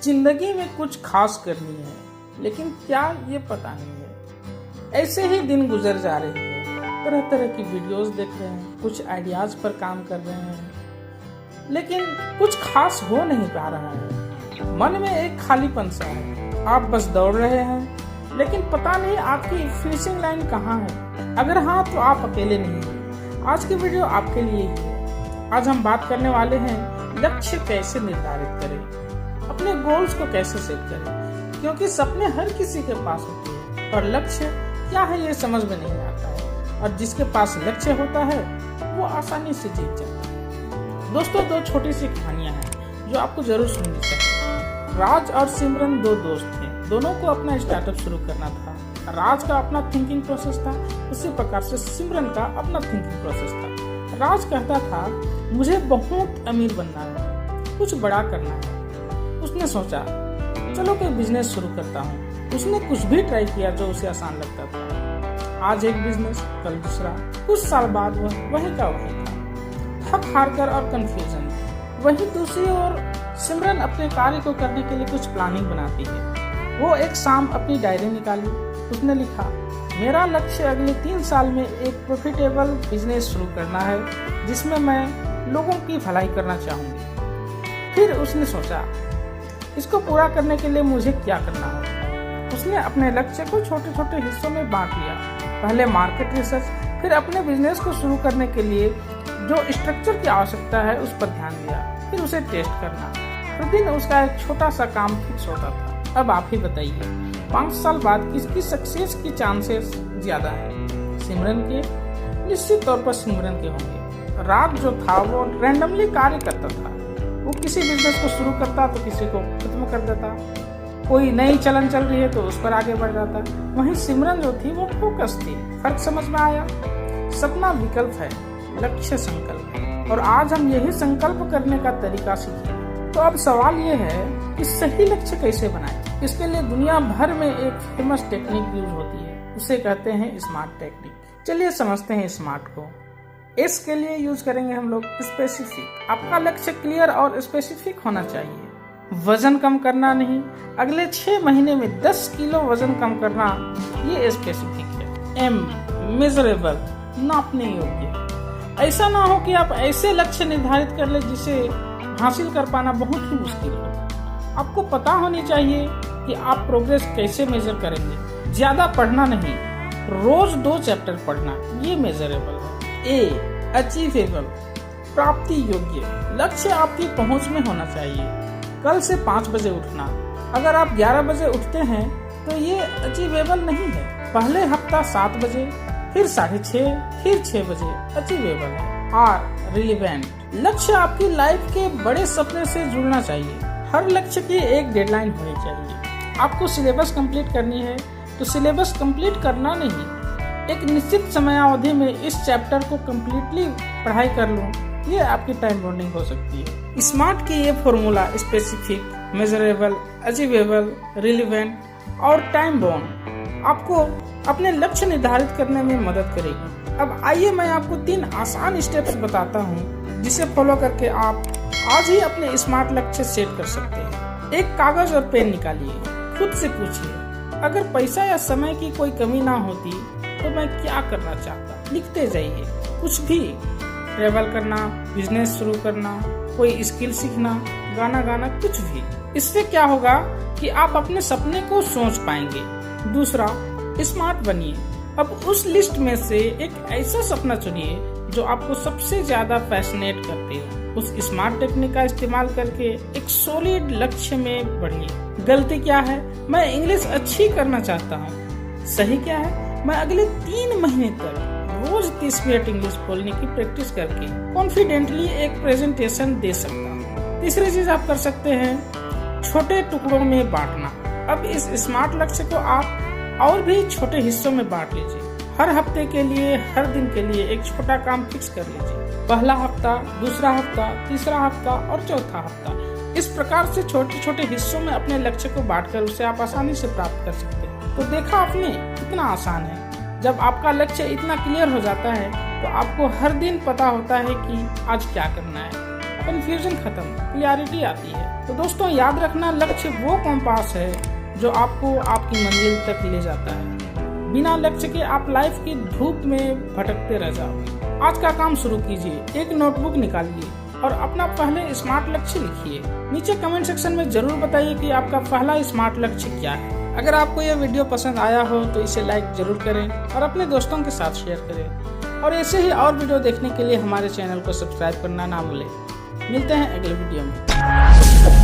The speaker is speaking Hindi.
जिंदगी में कुछ खास करनी है, लेकिन क्या ये पता नहीं है। ऐसे ही दिन गुजर जा रही है, तरह तरह की वीडियोस देख रहे हैं, कुछ आइडियाज पर काम कर रहे हैं, लेकिन कुछ खास हो नहीं पा रहा है। मन में एक खालीपन सा है। आप बस दौड़ रहे हैं, लेकिन पता नहीं आपकी फिनिशिंग लाइन कहाँ है। अगर हाँ, तो आप अकेले नहीं हैं। आज की वीडियो आपके लिए ही है। आज हम बात करने वाले हैं लक्ष्य कैसे निर्धारित करें, अपने गोल्स को कैसे सेट करें, क्योंकि सपने हर किसी के पास होते हैं और लक्ष्य क्या है ये समझ में नहीं आता है, और जिसके पास लक्ष्य होता है वो आसानी से जीत जाता है। दोस्तों, दो छोटी सी कहानियां हैं जो आपको जरूर सुननी चाहिए। राज और सिमरन दो दोस्त थे। दोनों को अपना स्टार्टअप शुरू करना था। राज का अपना थिंकिंग प्रोसेस था, उसी प्रकार से सिमरन का अपना थिंकिंग प्रोसेस था। राज कहता था, मुझे बहुत अमीर बनना है, कुछ बड़ा करना है। उसने सोचा, चलो कोई बिजनेस शुरू करता हूँ। उसने कुछ भी ट्राई किया जो उसे आसान लगता था। आज एक बिजनेस, कल दूसरा। कुछ साल बाद वह वही का वही था। थक हार कर और कंफ्यूजन। वही दूसरी ओर सिमरन अपने कार्य को करने के लिए कुछ प्लानिंग बनाती है। वो एक शाम अपनी डायरी निकाली। उसने लिखा, मेरा लक्ष्य अगले 3 साल में एक प्रॉफिटेबल बिजनेस शुरू करना है, जिसमें मैं लोगों की भलाई करना चाहूंगी। फिर उसने सोचा, इसको पूरा करने के लिए मुझे क्या करना होगा। उसने अपने लक्ष्य को छोटे छोटे हिस्सों में बांट लिया। पहले मार्केट रिसर्च, फिर अपने बिजनेस को शुरू करने के लिए जो स्ट्रक्चर की आवश्यकता है उस पर ध्यान दिया, फिर उसे टेस्ट करना। हर दिन उसका एक छोटा सा काम फिक्स होता था। अब आप ही बताइए, 5 साल बाद किसकी सक्सेस की चांसेस ज्यादा है? सिमरन के? निश्चित तौर पर सिमरन के होंगे। राज जो था वो रैंडमली कार्य करता था। वो किसी बिजनेस को शुरू करता तो किसी को खत्म कर देता। कोई नई चलन चल रही है तो उस पर आगे बढ़ जाता। वहीं सिमरन जो थी वो फोकस थी। फर्क समझ में आया? सपना विकल्प है, लक्ष्य संकल्प है। और आज हम यही संकल्प करने का तरीका सीखेंगे। तो अब सवाल ये है कि सही लक्ष्य कैसे बनाएं? इसके लिए दुनिया भर में एक फेमस टेक्निक यूज होती है, उसे कहते हैं स्मार्ट टेक्निक। चलिए समझते हैं स्मार्ट को। एस के लिए यूज करेंगे हम लोग स्पेसिफिक। आपका लक्ष्य क्लियर और स्पेसिफिक होना चाहिए। वजन कम करना नहीं, अगले 6 महीने में 10 किलो वजन कम करना, ये स्पेसिफिक है। एम मेजरेबल, नापने योग्य। ऐसा ना हो कि आप ऐसे लक्ष्य निर्धारित कर ले जिसे हासिल कर पाना बहुत ही मुश्किल हो। आपको पता होनी चाहिए कि आप प्रोग्रेस कैसे मेजर करेंगे। ज्यादा पढ़ना नहीं, रोज 2 चैप्टर पढ़ना, ये मेजरेबल है। ए अचीवेबल, प्राप्ति योग्य। लक्ष्य आपकी पहुंच में होना चाहिए। कल से 5 बजे उठना। अगर आप 11 बजे उठते हैं तो ये अचीवेबल नहीं है। पहले हफ्ता 7 बजे, फिर 6:30, फिर 6 बजे, अचीवेबल है। आर रिलेवेंट, लक्ष्य आपकी लाइफ के बड़े सपने से जुड़ना चाहिए। हर लक्ष्य की एक डेडलाइन होनी चाहिए। आपको सिलेबस कंप्लीट करनी है तो सिलेबस कंप्लीट करना नहीं, एक निश्चित समयावधि में इस चैप्टर को कंप्लीटली पढ़ाई कर लूं, ये आपकी टाइम बाउंडिंग हो सकती है। स्मार्ट की ये formula specific, measurable, achievable, relevant और टाइम बाउंड आपको अपने लक्ष्य निर्धारित करने में मदद करेगी। अब आइए मैं आपको 3 आसान स्टेप्स बताता हूँ, जिसे फॉलो करके आप आज ही अपने स्मार्ट लक्ष्य सेट कर सकते हैं। एक कागज और पेन निकालिए। खुद से पूछिए, अगर पैसा या समय की कोई कमी ना होती तो मैं क्या करना चाहता। लिखते जाइए, कुछ भी। ट्रेवल करना, बिजनेस शुरू करना, कोई स्किल सीखना, गाना गाना, कुछ भी। इससे क्या होगा कि आप अपने सपने को सोच पाएंगे। दूसरा, स्मार्ट बनिए। अब उस लिस्ट में से एक ऐसा सपना चुनिए जो आपको सबसे ज्यादा फैसिनेट करते हो। उस स्मार्ट टेक्निक का इस्तेमाल करके एक सॉलिड लक्ष्य में बढ़िए। गलती क्या है? मैं इंग्लिश अच्छी करना चाहता हूँ। सही क्या है? मैं अगले 3 महीने तक रोज 30 मिनट इंग्लिश बोलने की प्रैक्टिस करके कॉन्फिडेंटली एक प्रेजेंटेशन दे सकता हूँ। तीसरी चीज आप कर सकते हैं, छोटे टुकड़ों में बांटना। अब इस स्मार्ट लक्ष्य को आप और भी छोटे हिस्सों में बांट लीजिए। हर हफ्ते के लिए, हर दिन के लिए एक छोटा काम फिक्स कर लीजिए। पहला हफ्ता, दूसरा हफ्ता, तीसरा हफ्ता और चौथा हफ्ता। इस प्रकार से छोटे छोटे हिस्सों में अपने लक्ष्य को बांटकर उसे आप आसानी से प्राप्त कर सकते हैं। तो देखा आपने, कितना आसान है। जब आपका लक्ष्य इतना क्लियर हो जाता है तो आपको हर दिन पता होता है कि आज क्या करना है। कंफ्यूजन खत्म, क्लियरिटी आती है। तो दोस्तों याद रखना, लक्ष्य वो कंपास है जो आपको आपकी मंजिल तक ले जाता है। बिना लक्ष्य के आप लाइफ की धूप में भटकते रह जाओगे। आज का काम शुरू कीजिए, एक नोटबुक निकालिए और अपना पहले स्मार्ट लक्ष्य लिखिए। नीचे कमेंट सेक्शन में जरूर बताइए कि आपका पहला स्मार्ट लक्ष्य क्या है। अगर आपको यह वीडियो पसंद आया हो तो इसे लाइक जरूर करें और अपने दोस्तों के साथ शेयर करें। और ऐसे ही और वीडियो देखने के लिए हमारे चैनल को सब्सक्राइब करना ना भूलें। मिलते हैं अगले वीडियो में।